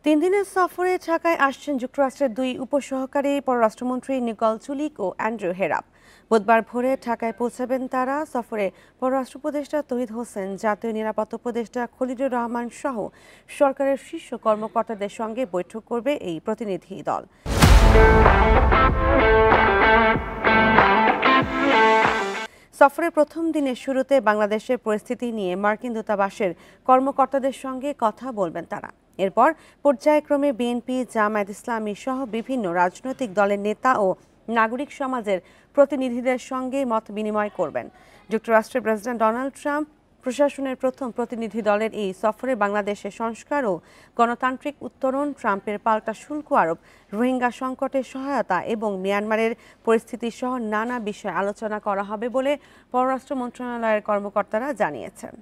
তিন দিনের সফরে ঢাকায় আসছেন যুক্তরাষ্ট্রের দুই উপসহকারী পররাষ্ট্রমন্ত্রী নিকল চুলিক ও অ্যান্ড্রু হেরাপ। বুধবার ভোরে ঢাকায় পৌঁছাবেন তারা। সফরে পররাষ্ট্র উপদেষ্টা তৌহিদ হোসেন, জাতীয় নিরাপত্তা উপদেষ্টা খলিলুর রহমান সহ সরকারের শীর্ষ কর্মকর্তাদের সঙ্গে বৈঠক করবে এই প্রতিনিধি দল। সফরের প্রথম দিনের শুরুতে বাংলাদেশের পরিস্থিতি নিয়ে মার্কিন দূতাবাসের কর্মকর্তাদের সঙ্গে কথা বলবেন তারা। এরপর পর্যায়ক্রমে বিএনপি, জামায়াত ইসলামী সহ বিভিন্ন রাজনৈতিক দলের নেতা ও নাগরিক সমাজের প্রতিনিধিদের সঙ্গে মত বিনিময় করবেন। যুক্তরাষ্ট্রের প্রেসিডেন্ট ডোনাল্ড ট্রাম্প প্রশাসনের প্রথম প্রতিনিধি দলের এই সফরে বাংলাদেশের সংস্কার ও গণতান্ত্রিক উত্তরণ, ট্রাম্পের পাল্টা শুল্ক আরোপ, রোহিঙ্গা সংকটে সহায়তা এবং মিয়ানমারের পরিস্থিতি সহ নানা বিষয়ে আলোচনা করা হবে বলে পররাষ্ট্র মন্ত্রণালয়ের কর্মকর্তারা জানিয়েছেন।